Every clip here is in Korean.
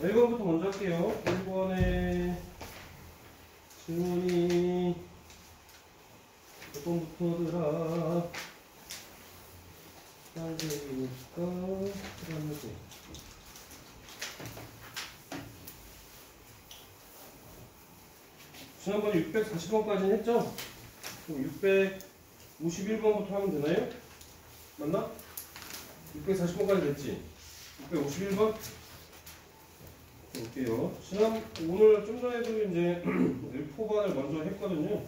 1번부터 먼저 할게요. 1번에 질문이 몇 번부터더라? 딴데니까 그다음에 지난번에 640번까지는 했죠? 그럼 651번부터 하면 되나요? 맞나? 640번까지 됐지? 651번? 볼게요. 오늘 좀 전에도 이제 L4반을 먼저 했거든요.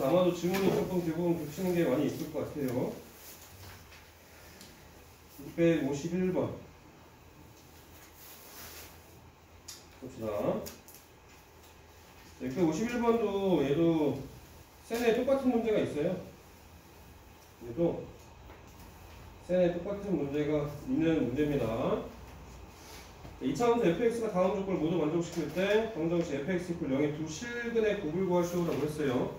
아마도 지문이 조금 대부분 겹치는 게 많이 있을 것 같아요. 651번. 봅시다. 651번도 얘도 셀에 똑같은 문제가 있어요. 얘도 셀에 똑같은 문제가 있는 문제입니다. 2차원에서 fx가 다음 조건을 모두 만족시킬 때 방정식 fx = 0의 두 실근의 곱을 구하시오라고 했어요.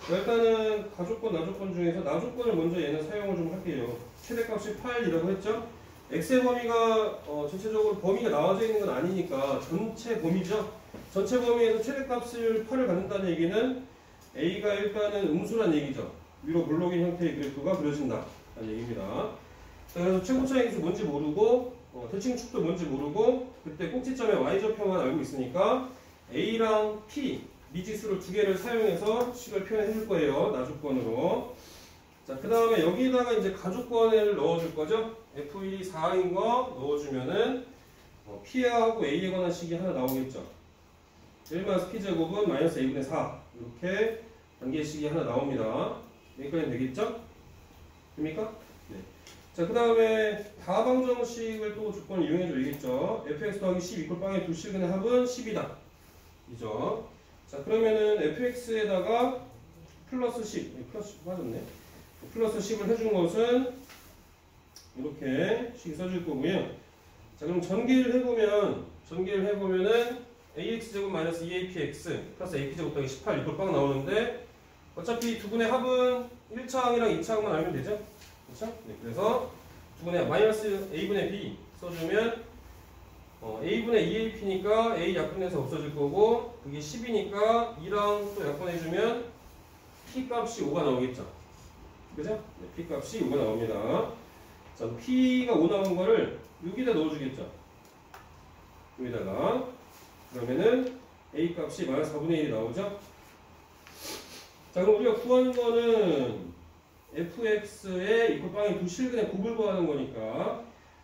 일단은 가조건, 나조건 중에서 나조건을 먼저 얘는 사용을 좀 할게요. 최대값이 8이라고 했죠? x의 범위가 전체적으로 범위가 나와져 있는 건 아니니까 전체 범위죠. 전체 범위에서 최대값을 8을 갖는다는 얘기는 a가 일단은 음수란 얘기죠. 위로 블록인 형태의 그래프가 그려진다 라는 얘기입니다. 그래서 최고차의 기수 뭔지 모르고 대칭축도 뭔지 모르고 그때 꼭지점의 y좌표만 알고 있으니까 a랑 p 미지수를 두 개를 사용해서 식을 표현해 줄 거예요. 나조건으로. 자, 그 다음에 여기다가 이제 가조건을 넣어줄 거죠. f1이 4인 거 넣어주면은 p하고 a에 관한 식이 하나 나오겠죠. 1-p제곱은 -a분의 4 이렇게 단계식이 하나 나옵니다. 여기까지 되겠죠? 됩니까? 네. 자, 그 다음에 다방정식을 또 조건을 이용해 줘야겠죠. fx 더하기 10 = 빵의 두 실근의 합은 10이다. 이죠. 자, 그러면은 fx에다가 플러스 10, 플러스 10 맞았네. 플러스 10을 해준 것은 이렇게 식이 써질 거고요. 자, 그럼 전개를 해보면은 ax제곱 마이너스 2apx 플러스 ap제곱 더하기 18 = 빵 나오는데 어차피 두 분의 합은 1차항이랑 2차항만 알면 되죠? 그렇죠? 네, 그래서 두 분의 마이너스 a분의 b 써주면 a분의 2ap니까 a 약분해서 없어질 거고 그게 10이니까 2랑 또 약분해주면 p 값이 5가 나오겠죠? 그죠? 네, p 값이 5가 나옵니다. 자, p가 5 나온 거를 여기다 넣어주겠죠? 여기다가 그러면은 a 값이 마이너스 4분의 1이 나오죠? 자, 그럼 우리가 구하는 거는 fx에 = 빵의 두 실근의 곱을 구하는 거니까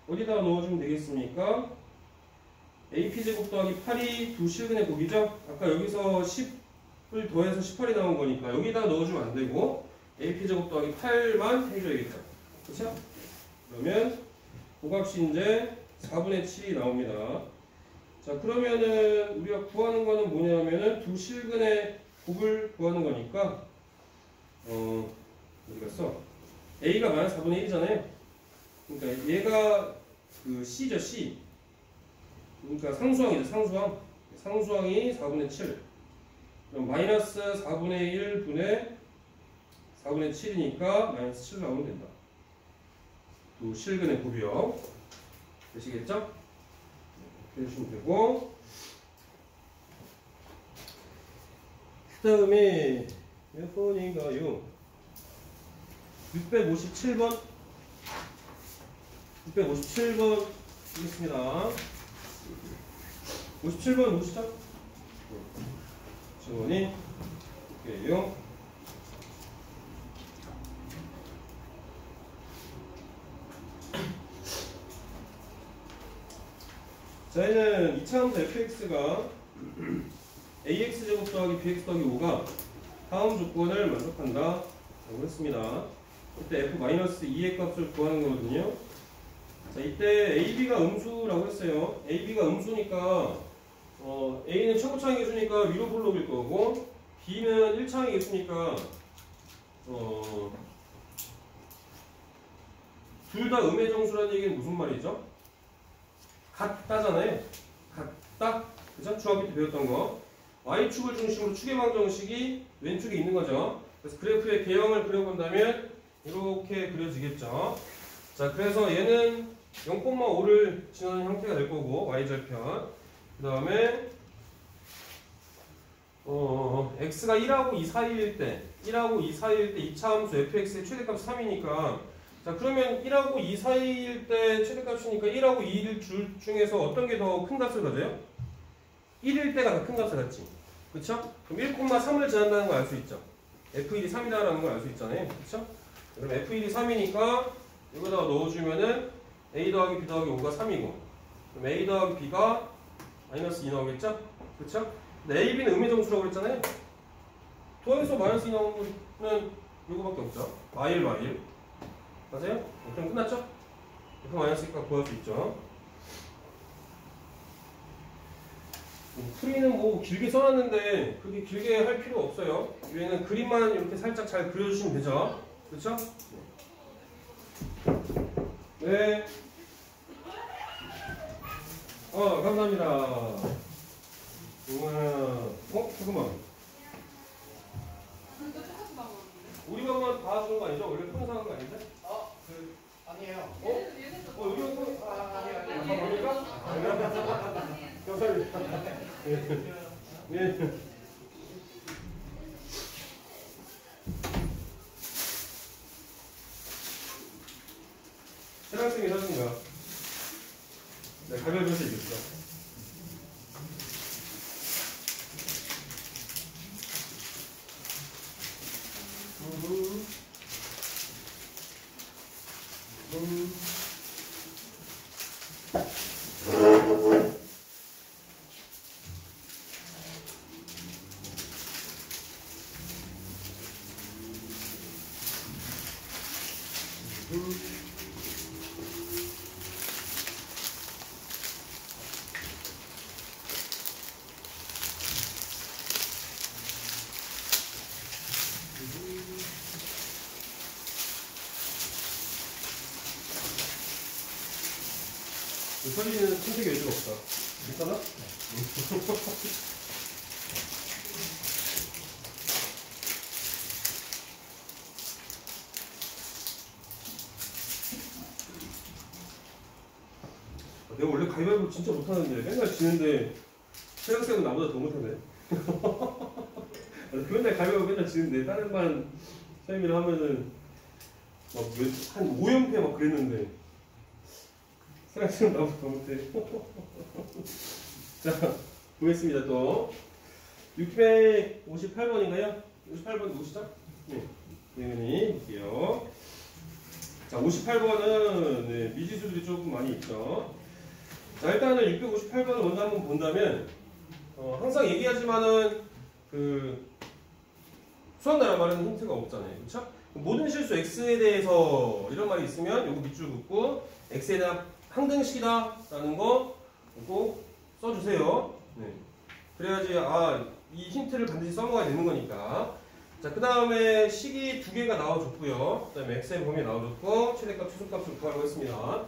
어디다가 넣어주면 되겠습니까? ap제곱 더하기 8이 두 실근의 곱이죠? 아까 여기서 10을 더해서 18이 나온 거니까 여기다 넣어주면 안 되고 ap제곱 더하기 8만 해줘야겠죠? 그쵸? 그러면 곱값이 이제 4분의 7이 나옵니다. 자, 그러면은 우리가 구하는 거는 뭐냐면은 두 실근의 곱을 구하는 거니까 어디 갔어? a가 마이너스 4분의 1이잖아요. 그러니까 얘가 그 c죠, c. 그러니까 상수항이죠, 상수항. 상수항이 4분의 7. 그럼 마이너스 4분의 1 분의 4분의 7이니까 마이너스 7 나오면 된다. 두 실근의 곱이요. 되시겠죠? 이렇게 해주시면 되고, 그 다음에 몇 번인가요? 657번 657번 하겠습니다. 57번 보시죠. 질문이 볼게요. 자, 얘는 2차함수 fx가 ax제곱 더하기 bx 더하기 5가 다음 조건을 만족한다 라고 했습니다. 이때 f-2의 값을 구하는 거거든요. 자, 이때 ab가 음수라고 했어요. ab가 음수니까 a는 최고차항 계수니까 위로 블록일 거고 b는 1차항 계수니까 둘 다 음의 정수라는 얘기는 무슨 말이죠? 같다잖아요. 같다? 그죠? 중학교 때 배웠던 거. y축을 중심으로 축의 방정식이 왼쪽에 있는 거죠. 그래서 그래프의 개형을 그려본다면 이렇게 그려지겠죠. 자, 그래서 얘는 0,5를 지나는 형태가 될 거고 y절편. 그 다음에 x가 1하고 2 사이일 때 1하고 2 사이일 때 2차 함수 fx의 최대값이 3이니까 자 그러면 1하고 2 사이일 때 최대값이니까 1하고 2일 중에서 어떤 게 더 큰 값을 가져요? 1일 때가 더 큰 값을 갖지 그쵸? 그럼 1,3을 제한다는 걸 알 수 있죠 f1이 3이다라는 걸 알 수 있잖아요 그쵸? 그럼 f1이 3이니까 여기다가 넣어주면은 a 더하기 b 더하기 5가 3이고 그럼 a 더하기 b가 마이너스 2 나오겠죠? 그쵸? 근데 a, b는 음의 정수라고 그랬잖아요 더해서 마이너스 2 나오는 거는 이거밖에 없죠 y1, y1 맞아요? 그럼 끝났죠? f 마이너스 2값 구할 수 있죠 풀이는 뭐 길게 써놨는데 그렇게 길게 할 필요 없어요 위에는 그림만 이렇게 살짝 잘 그려주시면 되죠 그쵸? 네. 감사합니다. 잠깐만. 우리 방만 다 주는 거 아니죠? 원래 푸는 상한 거 아닌데? 아니에요. 여기 오고? 아니에요. 감사합니다. 네. 해당생이 사진가? 네, 가벼울 수 있겠어. 설리는 선택의 여지가 없다. 괜찮아? 내가 원래 가위바위보 진짜 못하는데 맨날 지는데 최학생은 나보다 더 못하네. 맨날 가위바위보 맨날 지는데 다른 반 선생님이랑 하면은 막 한 5연패 막 그랬는데 최학생은 나보다 더 못해. 자 보겠습니다. 또 658번인가요? 58번 누구시죠? 네, 당연히 볼게요. 자 58번은 네, 미지수들이 조금 많이 있죠. 자 일단은 658번을 먼저 한번 본다면 항상 얘기하지만은 그 수학나라 말에는 힌트가 없잖아요. 그렇죠? 모든 실수 x에 대해서 이런 말이 있으면 요거 밑줄 긋고 x에 대한 항등식이다 라는 거 꼭 써주세요. 네. 그래야지 이 힌트를 반드시 써먹어야 되는 거니까. 자, 그 다음에 식이 두 개가 나와줬고요. 그 다음에 x의 범위 나와줬고 최대값, 최소값을 구하라고 했습니다.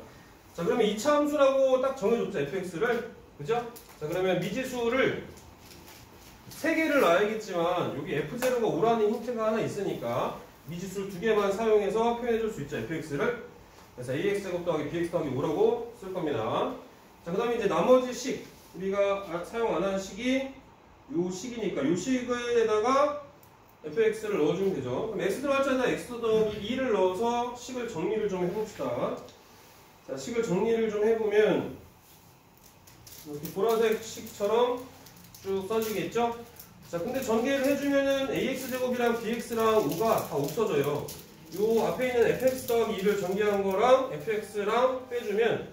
자, 그러면 2차 함수라고 딱 정해줬죠, fx를. 그죠? 자, 그러면 미지수를 3개를 놔야겠지만 여기 f0가 5라는 힌트가 하나 있으니까 미지수를 2개만 사용해서 표현해줄 수 있죠, fx를. 그래서 ax제곱 더하기 bx 더하기 5라고 쓸 겁니다. 자, 그 다음에 이제 나머지 식, 우리가 사용 안 하는 식이 요 식이니까 요 식에다가 fx를 넣어주면 되죠. 그럼 x 들어갈 때에다 x 더하기 2를 넣어서 식을 정리를 좀 해봅시다. 자, 식을 정리를 좀 해보면 이렇게 보라색 식처럼 쭉 써지겠죠? 자, 근데 전개를 해주면은 ax제곱이랑 bx랑 5가 다 없어져요. 요 앞에 있는 fx 더하기 2를 전개한 거랑 fx랑 빼주면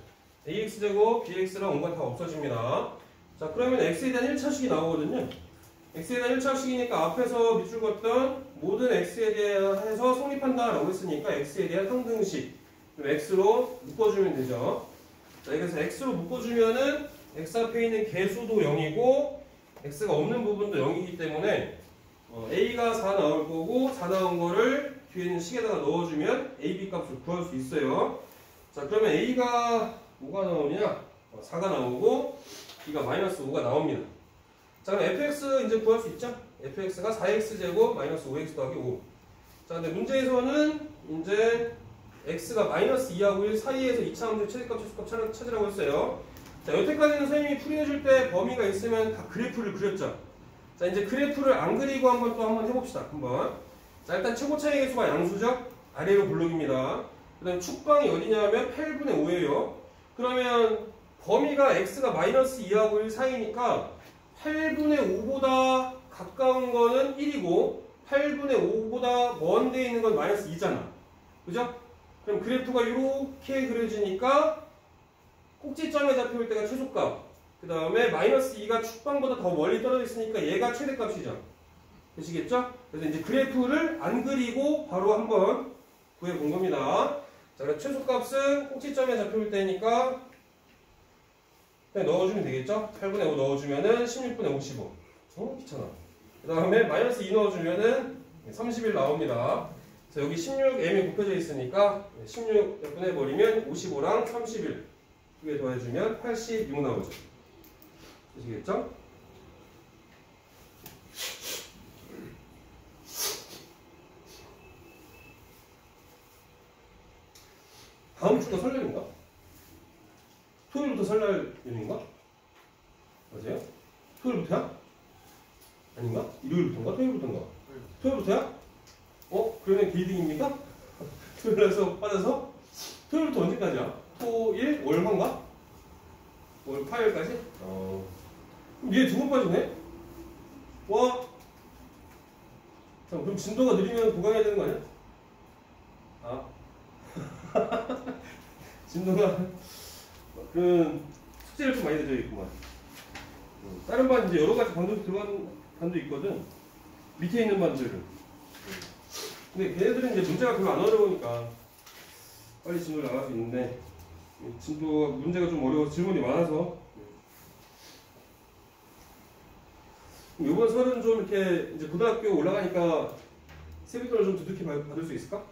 ax제곱, bx랑 5가 다 없어집니다. 자, 그러면 x에 대한 1차식이 나오거든요. x에 대한 1차식이니까 앞에서 밑줄 걷던 모든 x에 대해서 성립한다 라고 했으니까 x에 대한 항등식 x로 묶어주면 되죠. 자, 그래서 x로 묶어주면은 x 앞에 있는 개수도 0이고 x가 없는 부분도 0이기 때문에 a가 4 나올 거고 4 나온 거를 뒤에 있는 식에다가 넣어주면 ab 값을 구할 수 있어요. 자, 그러면 a가 뭐가 나오냐? 4가 나오고 b가 마이너스 5가 나옵니다. 자, 그럼 fx 이제 구할 수 있죠? fx가 4x제곱 마이너스 5x 더하기 5. 자, 근데 문제에서는 이제 x가 마이너스 2하고 1 사이에서 2차 함수 최대값, 최소값 찾으라고 했어요. 자, 여태까지는 선생님이 풀이해줄 때 범위가 있으면 다 그래프를 그렸죠. 자, 이제 그래프를 안 그리고 한번 해봅시다. 한번. 자, 일단 최고 차이 계수가 양수죠. 아래로 블록입니다. 그 다음에 축방이 어디냐면 8분의 5예요. 그러면 범위가 x가 마이너스 2하고 1 사이니까 8분의 5보다 가까운 거는 1이고 8분의 5보다 먼 데 있는 건 마이너스 2잖아. 그죠? 그럼 그래프가 이렇게 그려지니까 꼭지점에 잡혀올 때가 최소값. 그 다음에 마이너스 2가 축방보다 더 멀리 떨어져 있으니까 얘가 최대값이죠. 되시겠죠? 그래서 이제 그래프를 안 그리고 바로 한번 구해본 겁니다. 자, 그럼 최소값은 꼭지점에 잡혀올 때니까 그냥 넣어주면 되겠죠? 8분의 5 넣어주면은 16분의 55. 귀찮아. 그 다음에 마이너스 2 넣어주면은 31 나옵니다. 자, 여기 16m이 곱해져 있으니까 16 몇 분 해버리면 55랑 31 두 개 더해주면 86 나오죠. 되시겠죠? 다음 주가 설날인가? 토요일부터 설날 연휴인가? 맞아요? 토요일부터야? 아닌가? 일요일부터인가? 토요일부터인가? 토요일부터야? 그러면 기딩입니까? 토요일에서 빠져서? 토요일부터 언제까지야? 토일? 월화인가? 월 화요일까지? 그럼 얘 두 번 빠지네? 와! 자, 그럼 진도가 느리면 보강해야 되는 거 아니야? 진도가 그런 숙제를 좀 많이 내줘 있구만. 다른 반 이제 여러 가지 반도 들어간 반도 있거든. 밑에 있는 반들은. 근데 걔네들은 이제 문제가 별로 안 어려우니까 빨리 진도를 나갈 수 있는데 진도가 문제가 좀 어려워서 질문이 많아서 이번 설은 좀 이렇게 이제 고등학교 올라가니까 세뱃돈을 좀 두둑히 받을 수 있을까?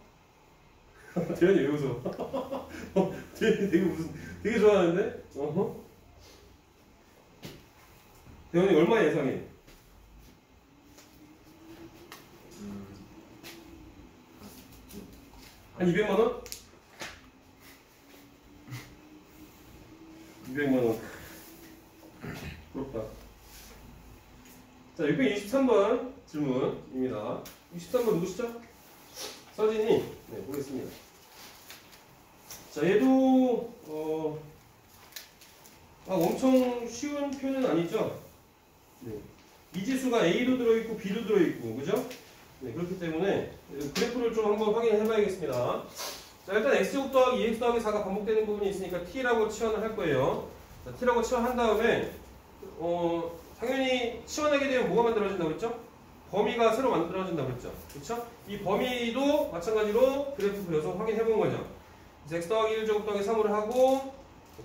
대현이 왜 웃어? 되게 좋아하는데? 대현이 얼마 예상해? 한 200만원? 200만원. 부럽다. 자, 623번 질문입니다. 63번 누구시죠? 서진이. 네, 보겠습니다. 자, 얘도 엄청 쉬운 표는 아니죠. 네. 미지수가 A도 들어있고 B도 들어있고, 그죠? 네, 그렇기 때문에 그래프를 좀 한번 확인해 봐야겠습니다. 자, 일단 X제곱 더하기 2X 더하기 4가 반복되는 부분이 있으니까 T라고 치환을 할 거예요. 자, T라고 치환한 다음에 당연히 치환하게 되면 뭐가 만들어진다고 했죠? 범위가 새로 만들어진다고 했죠. 그렇죠? 이 범위도 마찬가지로 그래프 그려서 확인해 본 거죠. 그래서 X 더하기 1제곱 더하기 3을 하고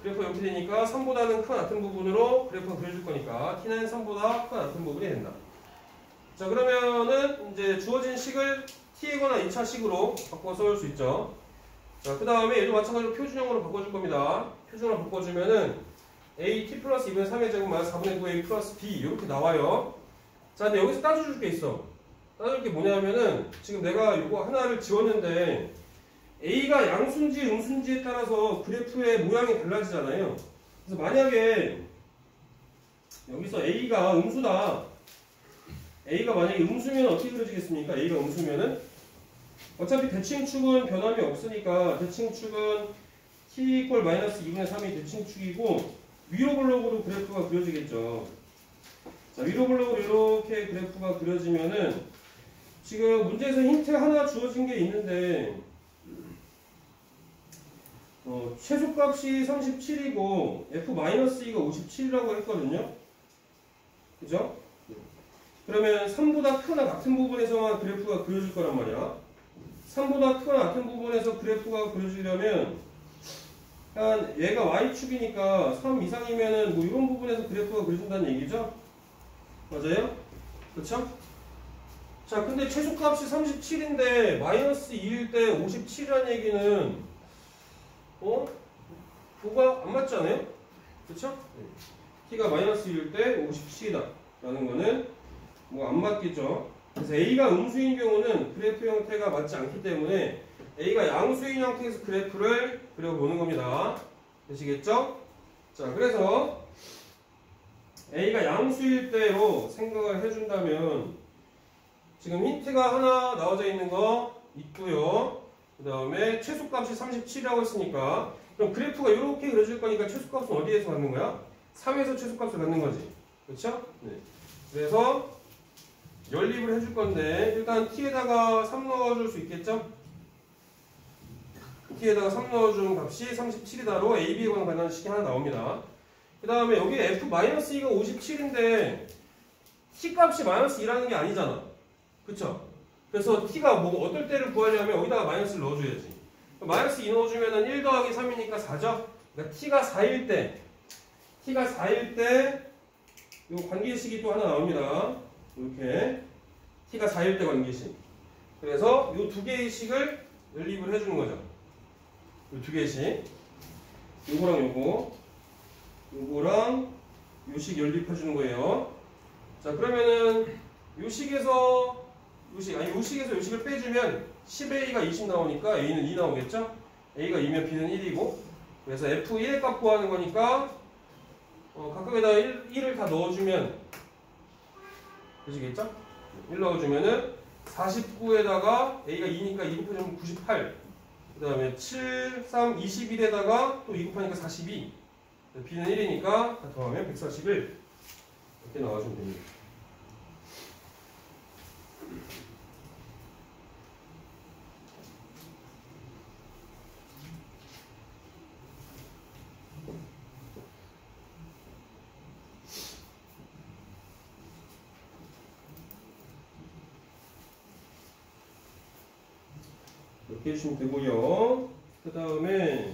그래프가 이렇게 되니까 3보다는 큰 같은 부분으로 그래프가 그려질 거니까 T는 3보다 큰 같은 부분이 된다. 자, 그러면은 이제 주어진 식을 T이거나 2차식으로 바꿔 쏠 수 있죠. 자, 그 다음에 얘도 마찬가지로 표준형으로 바꿔줄 겁니다. 표준으로 바꿔주면은 A T 플러스 2분의 3의 제곱 마이너스 4분의 9 A 플러스 B 이렇게 나와요. 자, 근데 여기서 따져줄 게 있어. 따져줄 게 뭐냐면은 지금 내가 이거 하나를 지웠는데 A가 양수인지 음수인지에 따라서 그래프의 모양이 달라지잖아요. 그래서 만약에 여기서 A가 음수다. A가 만약에 음수면 어떻게 그려지겠습니까? A가 음수면은 어차피 대칭축은 변함이 없으니까 대칭축은 t 이퀄 마이너스 2분의 3이 대칭축이고 위로 블록으로 그래프가 그려지겠죠. 자, 위로 블록으로 이렇게 그래프가 그려지면은 지금 문제에서 힌트 하나 주어진 게 있는데 최소값이 37이고 f-2가 57이라고 했거든요. 그죠? 그러면 3보다 크거나 같은 부분에서만 그래프가 그려질 거란 말이야. 3보다 크거나 같은 부분에서 그래프가 그려지려면 한 얘가 y축이니까 3 이상이면은 뭐 이런 부분에서 그래프가 그려진다는 얘기죠? 맞아요? 그쵸? 자, 근데 최소값이 37인데 마이너스 2일 때 57이라는 얘기는 뭐가 안 맞지 않아요? 그쵸? t가 마이너스 2일 때 57이다 라는 거는 뭐 안 맞겠죠? 그래서 A가 음수인 경우는 그래프 형태가 맞지 않기 때문에 A가 양수인 형태에서 그래프를 그려보는 겁니다. 되시겠죠? 자, 그래서 A가 양수일 때로 생각을 해준다면 지금 힌트가 하나 나와져 있는 거 있고요. 그 다음에 최소값이 37이라고 했으니까 그럼 그래프가 이렇게 그려질 거니까 최소값은 어디에서 갖는 거야? 3에서 최소값을 갖는 거지. 그렇죠? 네. 그래서 연립을 해줄 건데 일단 t에다가 3 넣어줄 수 있겠죠? t에다가 3 넣어준 값이 37이다로 a, b에 관한 식이 하나 나옵니다. 그 다음에 여기 f-2가 57인데 t 값이 -2라는 게 아니잖아. 그쵸? 그래서 t가 뭐 어떨 때를 구하려면 여기다가 마이너스를 넣어줘야지. -2 넣어주면은 1 더하기 3이니까 4죠? 그러니까 t가 4일 때 요 관계식이 또 하나 나옵니다. 이렇게 t가 4일 때 관계식. 그래서 요 두 개의 식을 연립을 해주는 거죠. 요 두 개의 식. 요거랑 요거랑 요 식 연립해주는 거예요. 자, 그러면은 요 식에서 요 식을 빼주면 10a가 20 나오니까 a는 2 나오겠죠? a가 2면 b는 1이고 그래서 f1의 값 구하는 거니까 각각에다 1을 다 넣어주면 되시겠죠? 1 넣어주면은 49에다가 a가 2니까 2 곱하면 98 그 다음에 7, 3, 21에다가 또 2 곱하니까 42 b는 1이니까 다 더하면 141 이렇게 나와주면 됩니다. 이렇게 해주시면 되고요. 그 다음에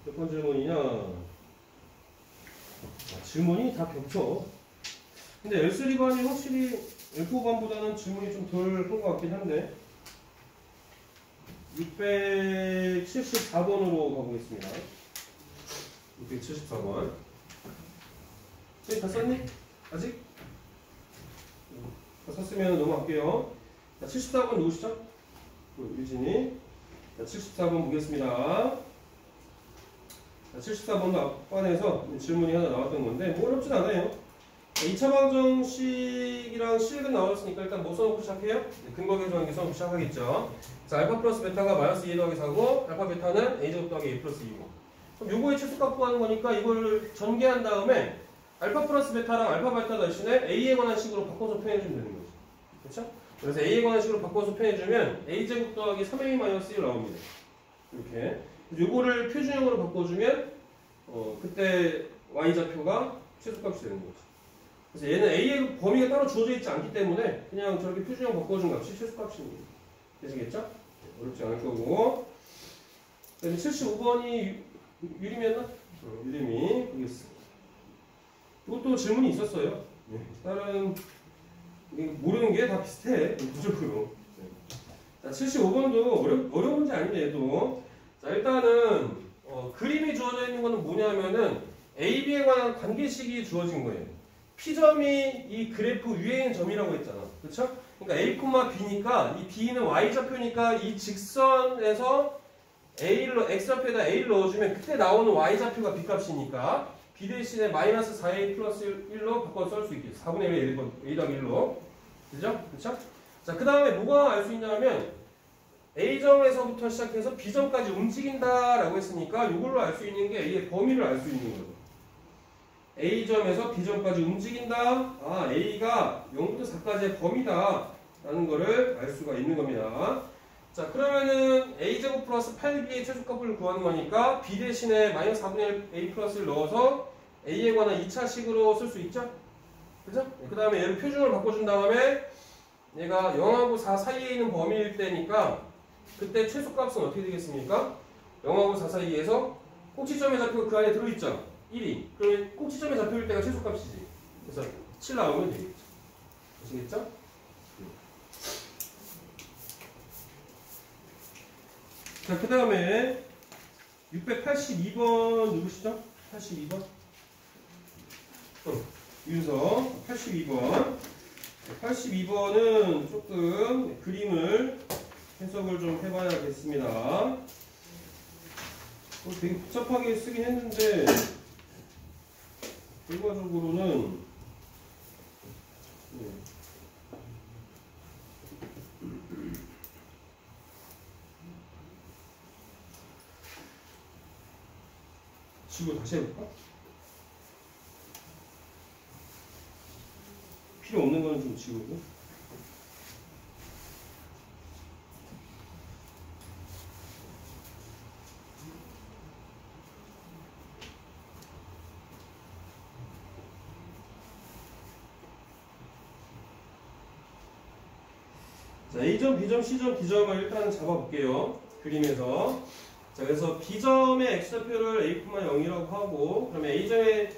몇 번 질문이냐? 질문이 다 겹쳐. 근데 L3반이 확실히 L4반보다는 질문이 좀 덜 한 것 같긴 한데 674번으로 가보겠습니다. 674번. 다 썼니? 아직? 다 썼으면 넘어갈게요. 자, 74번 누구시죠? 유진이. 자, 74번 보겠습니다. 자, 74번도 앞반에서 질문이 하나 나왔던 건데 뭐 어렵진 않아요. 2차 방정식이랑 실근 나왔으니까 일단 뭐 써놓고 시작해요? 네, 근거 계수하는 써놓고 시작하겠죠. 자, 알파 플러스 베타가 -2 더하기 4고 알파 베타는 a제곱 더하기 a 플러스 2고 그럼 요거의 최소값 구하는 거니까 이걸 전개한 다음에 알파 플러스 베타랑 알파 베타 대신에 a에 관한 식으로 바꿔서 표현해주면 되는 거죠. 그렇죠? 그래서 a에 관한 식으로 바꿔서 표현해주면 a제곱 더하기 3a-1 나옵니다. 이렇게. 요거를 표준형으로 바꿔주면 그때 y좌표가 최소값이 되는 거죠. 그래서 얘는 a의 범위가 따로 주어져 있지 않기 때문에 그냥 저렇게 표준형 바꿔준 값이 최소값입니다. 되시겠죠? 어렵지 않을 거고. 그다음에 75번이 유림이었나? 유림이 보겠습니다. 이것도 질문이 있었어요. 다른 모르는 게 다 비슷해. 무조건. 자, 75번도 어려운 문제 아닌데 얘도. 자, 일단은 그림이 주어져 있는 거는 뭐냐면은 A, B에 관한 관계식이 주어진 거예요. P점이 이 그래프 위에 있는 점이라고 했잖아. 그렇죠? 그러니까 A, B니까 이 B는 Y좌표니까 이 직선에서 X좌표에다 A를 넣어주면 그때 나오는 Y좌표가 B값이니까 B 대신에 -4A 플러스 1로 바꿔서 쓸 수 있겠죠. 4분의 1의 A 더하기 1로. 그죠? 그쵸? 자, 그 다음에 뭐가 알 수 있냐면 A점에서부터 시작해서 B점까지 움직인다라고 했으니까 이걸로 알 수 있는 게 A의 범위를 알 수 있는 거죠. A점에서 B점까지 움직인다. 아, A가 0부터 4까지의 범위다 라는 거를 알 수가 있는 겁니다. 자, 그러면은 A제곱 플러스 8B의 최소값을 구하는 거니까 B 대신에 -4분의 1 A 플러스를 넣어서 A에 관한 2차식으로 쓸 수 있죠? 그죠? 그 다음에 얘를 표준을 바꿔준 다음에 얘가 0하고 4 사이에 있는 범위일 때니까 그때 최소값은 어떻게 되겠습니까? 0하고 4 사이에서 꼭지점의 좌표가 그 안에 들어있죠? 1이. 그러면 꼭지점의 좌표일 때가 최소값이지. 그래서 7 나오면 되겠죠. 아시겠죠? 자, 그 다음에 682번 누구시죠? 82번? 윤서 82번. 82번은 조금 그림을 해석을 좀 해봐야겠습니다. 되게 복잡하게 쓰긴 했는데 결과적으로는 지우고 다시 해볼까? 필요 없는 거는 좀 지우고. 자, A점, B점, C점, D점을 일단 잡아볼게요. 그림에서. 자, 그래서 B점의 X좌표를 A,0이라고 하고, 그러면 A점의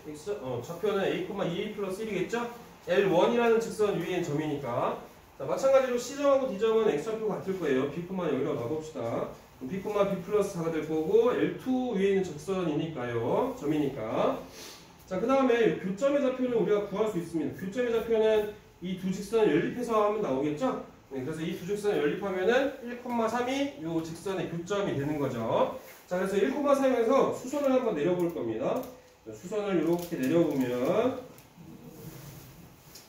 좌표는 A,2A 플러스 1이겠죠? L1이라는 직선 위에 있는 점이니까. 자, 마찬가지로 C점하고 D점은 X좌표 같을 거예요. B,0이라고 놔봅시다. B, B 플러스 4가 될 거고, L2 위에 있는 직선이니까요. 점이니까. 자, 그 다음에 교점의 좌표는 우리가 구할 수 있습니다. 교점의 좌표는 이 두 직선을 연립해서 하면 나오겠죠? 네, 그래서 이 두 직선을 연립하면은 1,3이 이 직선의 교점이 되는 거죠. 자, 그래서 1,3에서 수선을 한번 내려볼 겁니다. 자, 수선을 이렇게 내려보면,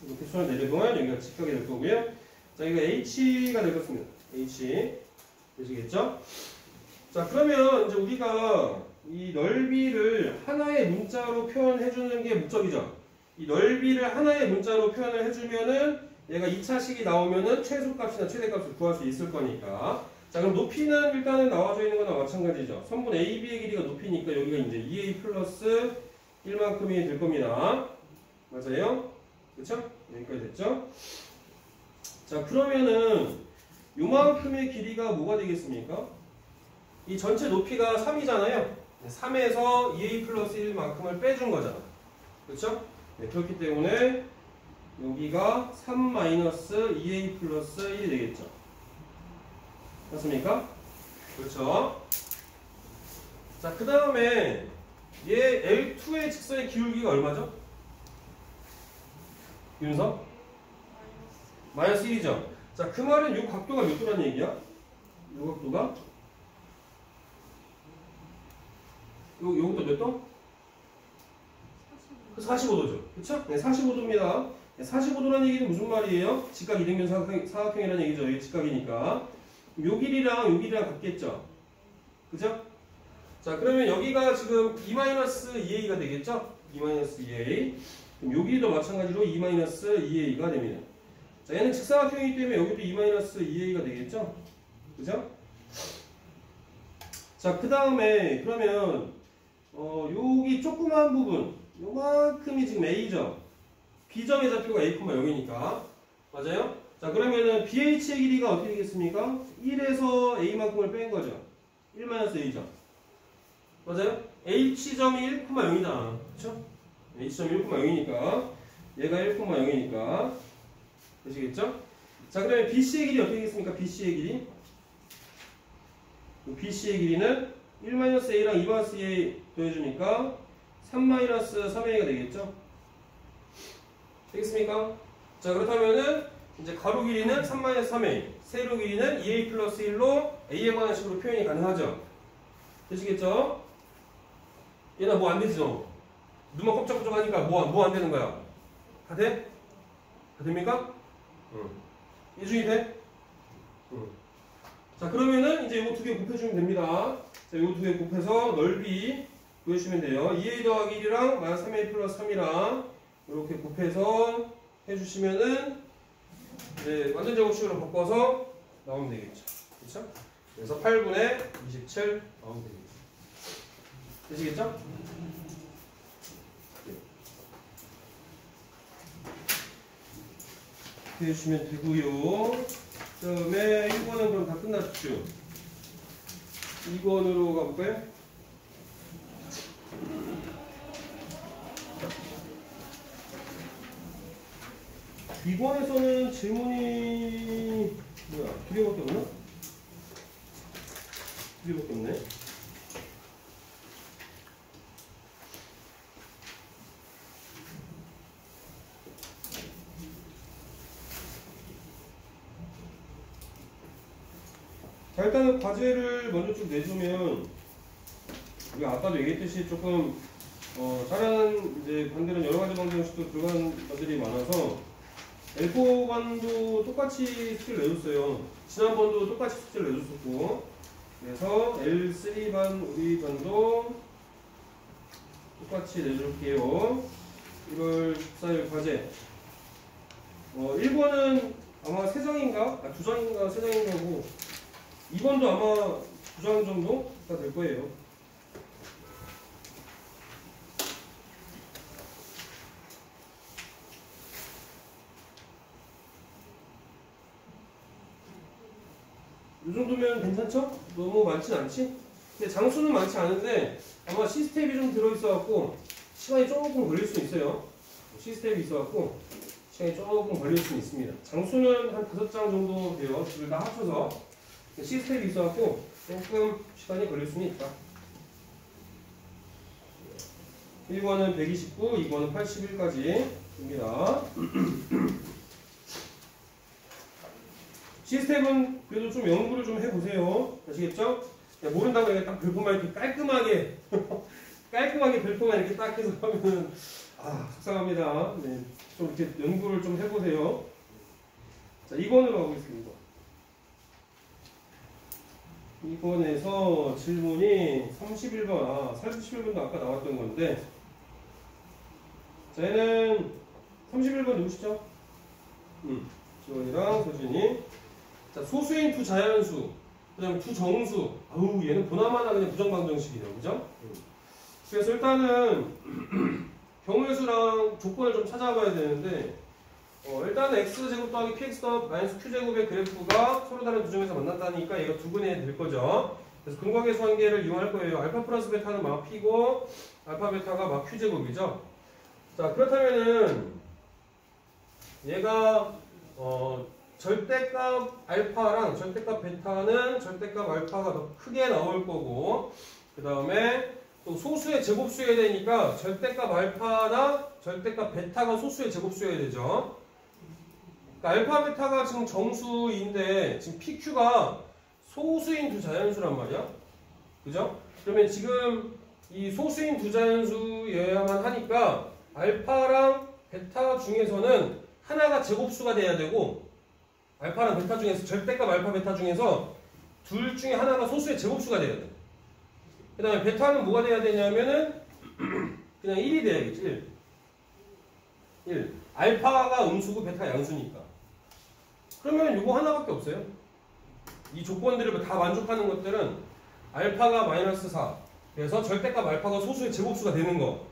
이렇게 수선을 내려보면 여기가 직각이 될 거고요. 자, 이거 H가 되겠습니다. H. 되시겠죠? 자, 그러면 이제 우리가 이 넓이를 하나의 문자로 표현해주는 게 목적이죠. 이 넓이를 하나의 문자로 표현을 해주면은 얘가 2차식이 나오면은 최소값이나 최대값을 구할 수 있을 거니까. 자, 그럼 높이는 일단은 나와져 있는 거나 마찬가지죠. 선분 AB의 길이가 높이니까 여기가 이제 2A 플러스 1만큼이 될 겁니다. 맞아요? 그쵸? 여기까지 됐죠? 자, 그러면은 요만큼의 길이가 뭐가 되겠습니까? 이 전체 높이가 3이잖아요. 3에서 2A 플러스 1만큼을 빼준 거잖아. 그쵸? 네, 그렇기 때문에 여기가 3-2A 플러스 1이 되겠죠. 맞습니까? 그렇죠. 자, 그 다음에 얘 L2의 직선의 기울기가 얼마죠? 윤서? 마이너스 1이죠. 자, 그 말은 이 각도가 몇 도라는 얘기야? 이 각도가? 요것도 몇 도? 45도죠. 그쵸? 네, 45도입니다. 45도라는 얘기는 무슨 말이에요? 직각 이등변 사각형이라는 얘기죠. 이게 직각이니까. 요 길이랑 요 길이랑 같겠죠? 그죠? 자, 그러면 여기가 지금 2-2a가 되겠죠? 2-2a. 그럼 요 길이도 마찬가지로 2-2a가 됩니다. 자, 얘는 직사각형이기 때문에 여기도 2-2a가 되겠죠? 그죠? 자, 그 다음에 그러면 여기 조그만 부분 요만큼이 지금 A점, B점의 좌표가 A,0이니까 맞아요? 자, 그러면은 BH의 길이가 어떻게 되겠습니까? 1에서 A만큼을 뺀 거죠. 1-A점. 맞아요? H점이 1,0이다. 그쵸? H점이 1,0이니까 얘가 1,0이니까 되시겠죠? 자, 그러면 BC의 길이 어떻게 되겠습니까? BC의 길이 BC의 길이는 1-A랑 2-A 더해주니까 3-3a가 되겠죠? 되겠습니까? 자, 그렇다면은 이제 가로 길이는 3-3a, 세로 길이는 2a 플러스 1로 a에 관한 식으로 표현이 가능하죠? 되시겠죠? 얘나 뭐 안 되죠? 눈만 깜짝깜짝 하니까 뭐 안 되는 거야? 다 돼? 다 됩니까? 응. 이중이 돼? 응. 자, 그러면은 이제 요거 두 개 곱해주면 됩니다. 자, 요거 두 개 곱해서 넓이 구해주시면 돼요. 2a 더하기 1이랑 -3a 플러스 3이랑 이렇게 곱해서 해주시면은 이제 완전 제곱식으로 바꿔서 나오면 되겠죠. 그렇죠? 그래서 8분의 27 나오면 되겠죠. 되시겠죠? 이렇게 해주시면 되고요. 그 다음에 1번은 그럼 다 끝났죠? 2번으로 가볼까요? 2번에서는 질문이 뭐야? 두 개밖에 없나? 두 개밖에 없네. 자, 일단은 과제를 먼저 좀 내주면 우리가 아까도 얘기했듯이 조금 다른 이제 반대로 여러 가지 방정식도 들어간 것들이 많아서 L4반도 똑같이 숙제를 내줬어요. 지난번도 똑같이 숙제를 내줬었고, 그래서 L3반 우리 반도 똑같이 내줄게요. 1월 14일 과제. 1번은 아마 3장인가? 2장인가 3장인가고, 2번도 아마 2장 정도가 될 거예요. 이 정도면 괜찮죠? 너무 많진 않지? 근데 장수는 많지 않은데 아마 시스템이 좀 들어있어갖고 시간이 조금 걸릴 수 있어요. 시스템이 있어갖고 시간이 조금 걸릴 수 있습니다. 장수는 한 5장 정도 돼요. 둘 다 합쳐서. 시스템이 있어갖고 조금 시간이 걸릴 수는 있다. 1번은 129, 2번은 81까지입니다. 시스템은 그래도 좀 연구를 좀 해보세요. 아시겠죠? 모른다고 이렇게 딱 별표만 이렇게 깔끔하게 깔끔하게 별표만 이렇게 딱 해서 하면은 속상합니다. 네, 좀 이렇게 연구를 좀 해보세요. 자, 2번으로 가보겠습니다. 2번에서 질문이 31번, 31번도 아까 나왔던 건데, 자, 얘는 31번 누구시죠? 지원이랑 서진이. 자, 소수인 두 자연수, 그 다음에 두 정수. 아우, 얘는 보나마나 그냥 부정방정식이네요. 그죠? 그래서 일단은 경우의 수랑 조건을 좀 찾아봐야 되는데, 일단은 x제곱 더하기 px 더하기 마이너스 q제곱의 그래프가 서로 다른 두 점에서 만났다니까 얘가 두 분의 될 거죠. 그래서 근각계수 관계를 이용할 거예요. 알파 플러스 베타는 막 p고 알파 베타가 막 q제곱이죠. 자, 그렇다면은 얘가 절대값 알파랑 절대값 베타는 절대값 알파가 더 크게 나올 거고, 그 다음에 또 소수의 제곱수여야 되니까 절대값 알파나 절대값 베타가 소수의 제곱수여야 되죠. 그러니까 알파 베타가 지금 정수인데 지금 PQ가 소수인 두 자연수란 말이야. 그죠? 그러면 지금 이 소수인 두 자연수여야만 하니까 알파랑 베타 중에서는 하나가 제곱수가 돼야 되고, 알파랑 베타 중에서 절대값 알파 베타 중에서 둘 중에 하나가 소수의 제곱수가 돼야 돼. 그 다음에 베타는 뭐가 돼야 되냐면은 그냥 1이 돼야겠지. 1. 알파가 음수고 베타 양수니까. 그러면 이거 하나밖에 없어요. 이 조건들을 다 만족하는 것들은 알파가 마이너스 4. 그래서 절대값 알파가 소수의 제곱수가 되는 거.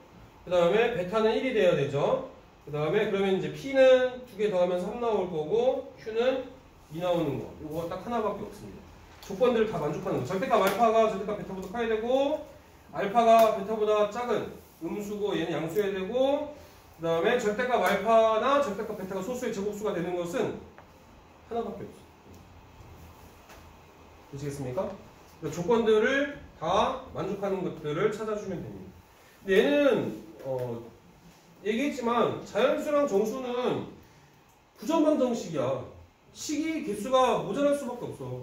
그 다음에 베타는 1이 돼야 되죠. 그 다음에 그러면 이제 P는 2개 더하면 3 나올 거고, Q는 2 나오는 거. 이거 딱 하나밖에 없습니다. 조건들을 다 만족하는 거. 절대값 알파가 절대값 베타보다 커야 되고, 알파가 베타보다 작은 음수고 얘는 양수여야 되고, 그 다음에 절대값 알파나 절대값 베타가 소수의 제곱수가 되는 것은 하나밖에 없어요. 되시겠습니까? 조건들을 다 만족하는 것들을 찾아주면 됩니다. 근데 얘는 얘기했지만 자연수랑 정수는 부정방정식이야. 식이 개수가 모자랄 수밖에 없어.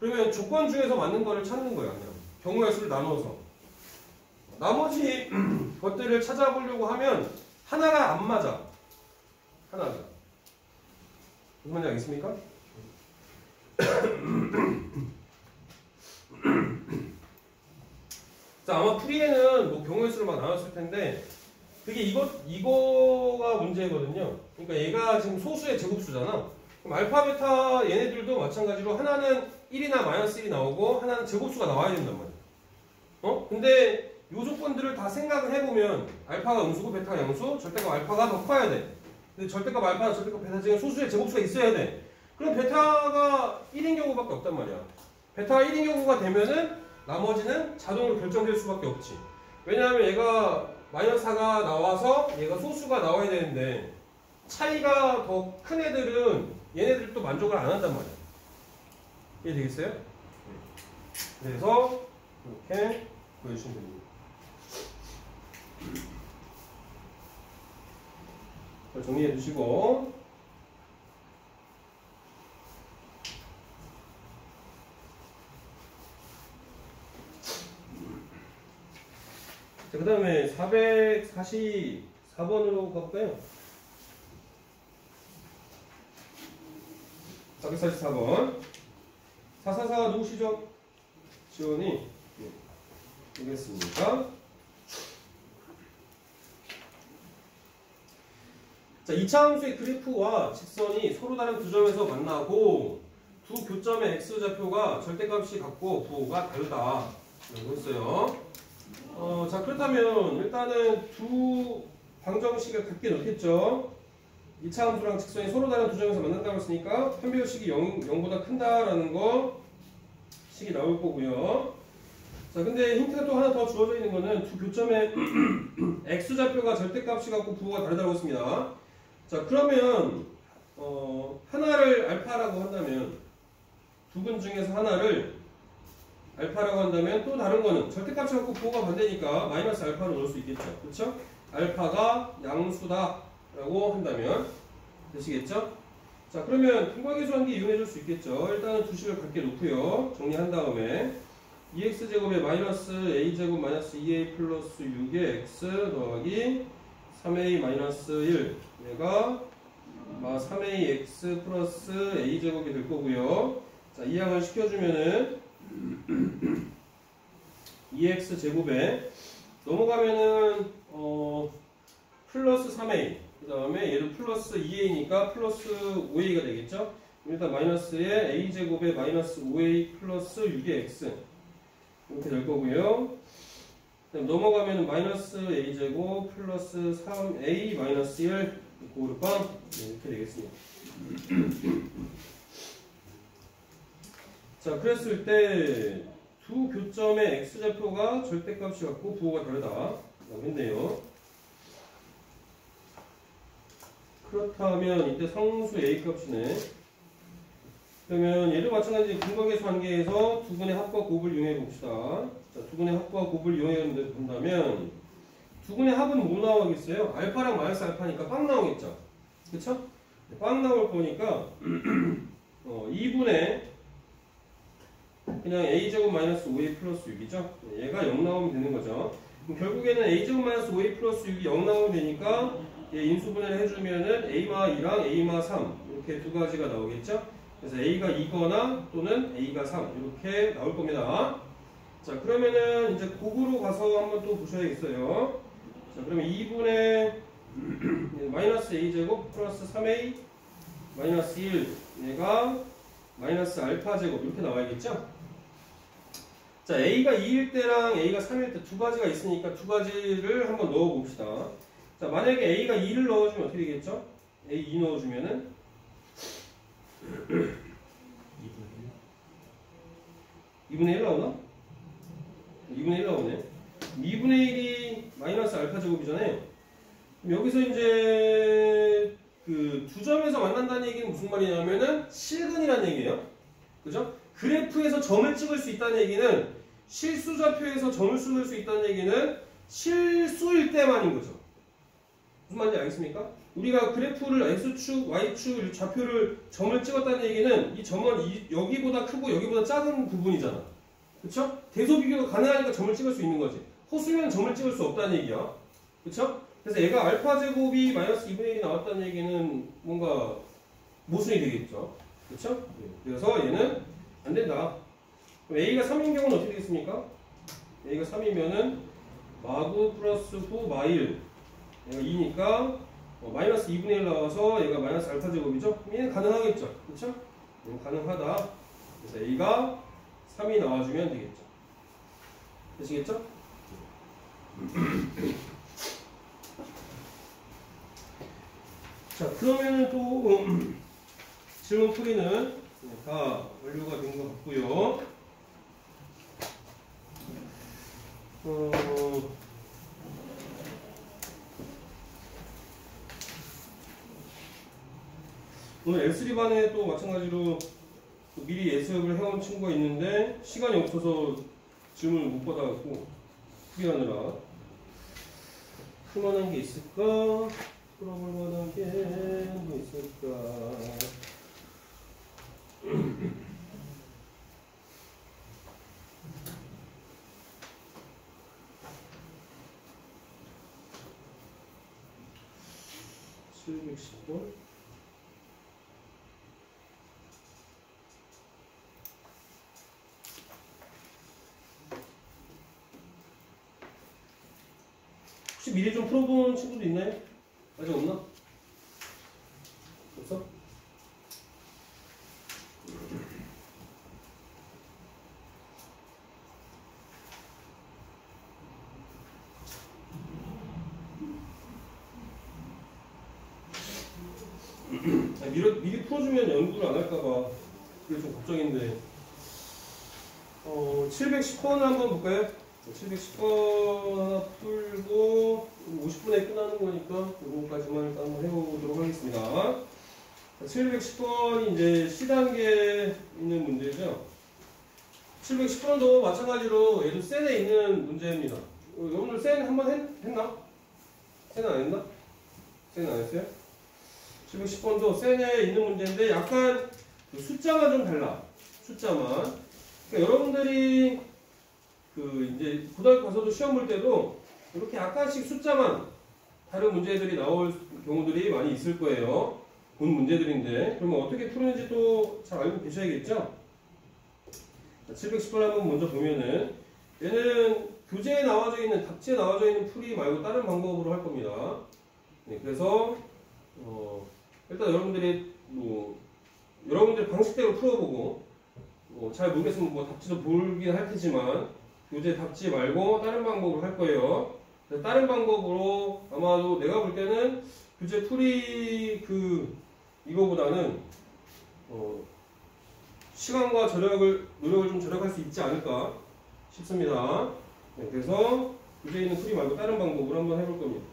그러면 조건 중에서 맞는 거를 찾는 거야. 그냥 경우의 수를 나눠서 나머지 것들을 찾아보려고 하면 하나가 안 맞아. 하나가. 무슨 말인지 알겠습니까? 자, 아마 풀이에는 뭐 경우의 수를 막 나눴을 텐데, 그게 이거가 문제거든요. 그러니까 얘가 지금 소수의 제곱수잖아. 그럼 알파, 베타 얘네들도 마찬가지로 하나는 1이나 마이너스 1이 나오고 하나는 제곱수가 나와야 된단 말이야. 근데 이 조건들을 다 생각을 해보면 알파가 음수고 베타가 양수, 절대값 알파가 더 커야 돼. 근데 절대값 알파나 절대값 베타 중에 소수의 제곱수가 있어야 돼. 그럼 베타가 1인 경우밖에 없단 말이야. 베타가 1인 경우가 되면은 나머지는 자동으로 결정될 수밖에 없지. 왜냐하면 얘가 마이너스 4가 나와서 얘가 소수가 나와야 되는데 차이가 더 큰 애들은 얘네들도 만족을 안 한단 말이야. 이해되겠어요? 그래서 이렇게 보여주시면 됩니다. 정리해 주시고, 자, 그 다음에 444번으로 가볼까요? 444번. 444 누구시죠? 지원이 되겠습니까? 자, 2차 함수의 그래프와 직선이 서로 다른 두 점에서 만나고 두 교점의 x좌표가 절대값이 같고 부호가 다르다. 라고 했어요. 자, 그렇다면 일단은 두 방정식을 같게 놓겠죠. 2차 함수랑 직선이 서로 다른 두 점에서 만난다고 했으니까 편배율식이 0보다 큰다라는 거 식이 나올 거고요. 자, 근데 힌트가 또 하나 더 주어져 있는 거는 두 교점의 x좌표가 절대값이 같고 부호가 다르다고 했습니다. 자, 그러면 하나를 알파라고 한다면 두 근 중에서 하나를 알파라고 한다면 또 다른 거는 절대값이 같고 부호가 반대니까 마이너스 알파로 넣을 수 있겠죠. 그렇죠? 알파가 양수다 라고 한다면 되시겠죠? 자, 그러면 근과계수한계 이용해 줄 수 있겠죠. 일단은 두 식을 같게 놓고요. 정리한 다음에 2x제곱에 마이너스 a제곱 마이너스 2a 플러스 6의 x 더하기 3a 마이너스 1 얘가 3ax 플러스 a제곱이 될 거고요. 자, 이항을 시켜주면은 2x 제곱에 넘어가면은 플러스 3a 그 다음에 얘도 플러스 2a니까 플러스 5a가 되겠죠. 일단 마이너스에 a제곱에 마이너스 5a 플러스 6의 x 이렇게 될 거고요. 넘어가면 마이너스 a제곱 플러스 3a 마이너스 1 고르빵 이렇게 되겠습니다. 자, 그랬을 때 두 교점의 x좌표가 절대값이 같고 부호가 다르다 했네요. 그렇다면 이때 상수 a 값이네. 그러면 얘도 마찬가지 근과계수 한계에서 두 분의 합과 곱을 이용해 봅시다. 자, 두 분의 합과 곱을 이용해 본다면 두 분의 합은 뭐 나오겠어요? 알파랑 마이너스 알파니까 빵 나오겠죠. 그쵸? 빵 나올 거니까 2분의 그냥 a제곱 마이너스 5a 플러스 6이죠. 얘가 0 나오면 되는 거죠. 그럼 결국에는 a제곱 마이너스 5a 플러스 6이 0 나오면 되니까 얘 인수분해를 해주면은 a마 2랑 a마 3 이렇게 두 가지가 나오겠죠. 그래서 a가 2거나 또는 a가 3 이렇게 나올 겁니다. 자, 그러면은 이제 곱으로 가서 한번 또 보셔야겠어요. 자, 그러면 2분의 마이너스 a제곱 플러스 3a 마이너스 1 얘가 마이너스 알파 제곱 이렇게 나와야겠죠. 자, a가 2일 때랑 a가 3일 때 두 가지가 있으니까 두 가지를 한번 넣어 봅시다. 자, 만약에 a가 2를 넣어주면 어떻게 되겠죠? a 2 넣어주면은 2분의 1 나오나? 2분의 1 나오네. 2분의 1이 마이너스 알파 제곱이잖아요. 그럼 여기서 이제 그 두 점에서 만난다는 얘기는 무슨 말이냐면은 실근이라는 얘기예요. 그죠? 그래프에서 점을 찍을 수 있다는 얘기는 실수좌표에서 점을 찍을 수 있다는 얘기는 실수일 때만인 거죠. 무슨 말인지 알겠습니까? 우리가 그래프를 x축, y축 좌표를 점을 찍었다는 얘기는 이 점은 여기보다 크고 여기보다 작은 부분이잖아. 그쵸? 대소 비교가 가능하니까 점을 찍을 수 있는 거지. 호수면 점을 찍을 수 없다는 얘기야. 그쵸? 그래서 얘가 알파 제곱이 마이너스 2분의 1이 나왔다는 얘기는 뭔가 모순이 되겠죠. 그쵸? 그래서 얘는 안 된다. 그럼 a가 3인 경우는 어떻게 되겠습니까? a가 3이면은 마구 플러스 9 마일 얘가 2니까 마이너스 2분의 1 나와서 얘가 마이너스 알파 제곱이죠? 그럼 얘는 가능하겠죠? 그쵸? 얘는 가능하다. 그래서 a가 3이 나와주면 되겠죠. 되시겠죠? 자, 그러면은 또 질문 풀이는 다 완료가 된 것 같고요. 오늘 L3반에 또 마찬가지로 또 미리 예습을 해온 친구가 있는데 시간이 없어서 질문을 못 받아갖고 풀이하느라 풀만한 게 있을까? 풀어볼 만한 게 뭐 있을까? 710번. 혹시 미리 좀 풀어본 친구도 있나요? 아직 없나? 없어? 미리 풀어주면 연구를 안 할까봐 그게 좀 걱정인데 710번을 한번 볼까요? 710번 하나 풀고 50분에 끝나는 거니까 이거까지만 일단 한번 해보도록 하겠습니다. 710번이 이제 C단계에 있는 문제죠. 710번도 마찬가지로 얘도 셀에 있는 문제입니다. 여러분들 셀 한번 했나? 셀은 안 했나? 셀은 안 했어요? 710번도 셀에 있는 문제인데 약간 그 숫자가 좀 달라. 숫자만. 그러니까 여러분들이 그 이제 고등학교 가서도 시험 볼 때도 이렇게 약간씩 숫자만 다른 문제들이 나올 경우들이 많이 있을 거예요. 본 문제들인데 그러면 어떻게 푸는지 또 잘 알고 계셔야겠죠? 710번 한번 먼저 보면은 얘는 교재에 나와져 있는 답지에 나와져 있는 풀이 말고 다른 방법으로 할 겁니다. 네, 그래서 일단 여러분들이 여러분들 방식대로 풀어보고 잘 모르겠으면 답지도 보긴 할 테지만 교재 답지 말고 다른 방법으로 할 거예요. 다른 방법으로 아마도 내가 볼 때는 교재 풀이 이거보다는 시간과 노력을 좀 절약할 수 있지 않을까 싶습니다. 네, 그래서 교재에 있는 풀이 말고 다른 방법으로 한번 해볼 겁니다.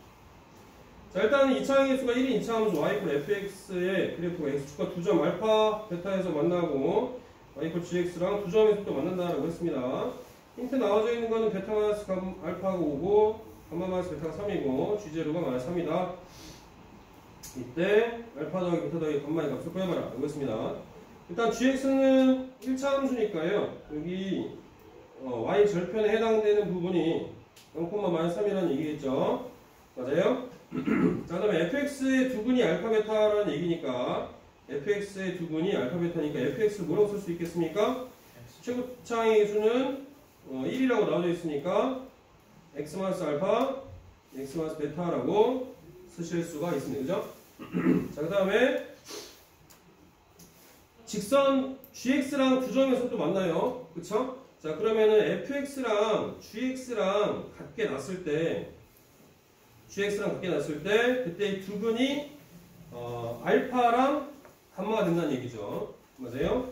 자, 일단 2차 함수가 1인 2차 함수 y 이퀄 fx의 그래프가 x축과 2점 알파 베타에서 만나고 y 이퀄 gx랑 2점에서 또 만난다라고 했습니다. 힌트 나와져 있는 거는 베타 마이너스 알파가 5고 감마 마이너스 베타가 3이고 g제로가 마이너스 3이다. 이때 알파 더하기 베타 더하기 감마의 값을 구해봐라 라고 했습니다. 일단 gx는 1차 함수니까요. 여기 y 절편에 해당되는 부분이 0,-3이라는 얘기겠죠. 맞아요? 자, 그 다음에 fx의 두근이 알파 베타라는 얘기니까 fx의 두근이 알파 베타니까 fx를 뭐라고 쓸 수 있겠습니까? 최고차항의 수는 1이라고 나와져 있으니까 x 마이너스 알파, x 마이너스 베타라고 쓰실 수가 있습니다. 그죠? 자, 그 다음에 직선 gx랑 2점에서 또 만나요. 그쵸? 자, 그러면은 fx랑 gx랑 같게 났을 때 그때 이 두근이 알파랑 감마가 된다는 얘기죠. 맞아요?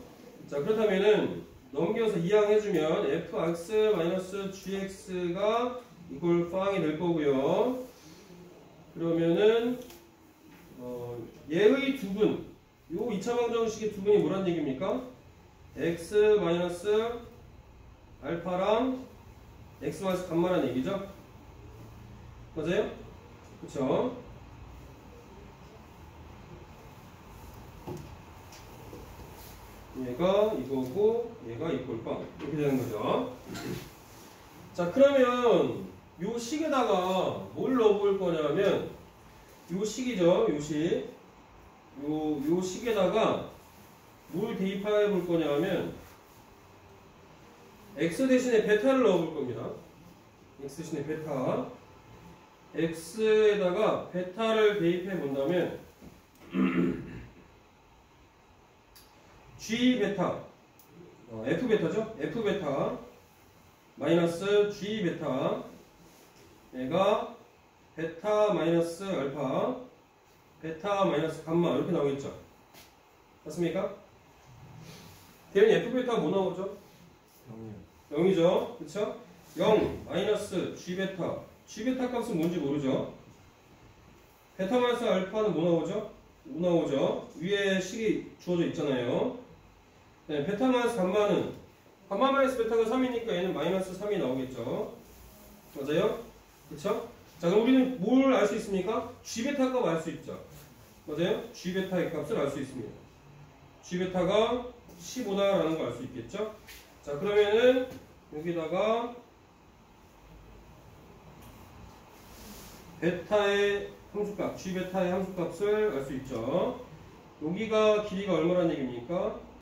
자, 그렇다면은 넘겨서 이항해주면 fx-gx가 이걸 빵이 될 거고요. 그러면은 얘의 두근, 요 2차 방정식의 두근이 뭐란 얘기입니까? x-알파랑 x-감마란 얘기죠. 맞아요? 그쵸? 얘가 이거고 얘가 이꼴 빵 이렇게 되는 거죠. 자, 그러면 요 식에다가 뭘 넣어볼 거냐면 요 식이죠. 요 식에다가 뭘 대입해 볼 거냐면 x 대신에 베타를 넣어볼 겁니다. x 대신에 베타. x에다가 베타를 대입해 본다면 g 베타, f 베타죠? f 베타 마이너스 g 베타 얘가 베타 마이너스 알파, 베타 마이너스 감마 이렇게 나오겠죠? 맞습니까? 대변 f 베타가 뭐 나오죠? 0이죠? 그쵸? 0 마이너스 g 베타, g 베타 값은 뭔지 모르죠? 베타 마이너스 알파는 뭐 나오죠? 5 나오죠? 위에 식이 주어져 있잖아요. 네, 베타 마이너스 감마는 감마 마이너스 베타가 3이니까 얘는 마이너스 3이 나오겠죠? 맞아요? 그쵸? 자, 그럼 우리는 뭘 알 수 있습니까? g 베타 값 알 수 있죠? 맞아요? g 베타의 값을 알 수 있습니다. g 베타가 15다라는 걸 알 수 있겠죠? 자, 그러면은 여기다가 베타의 함수값, G 베타의 함수값을 알 수 있죠. 여기가 길이가 얼마란 얘기입니까?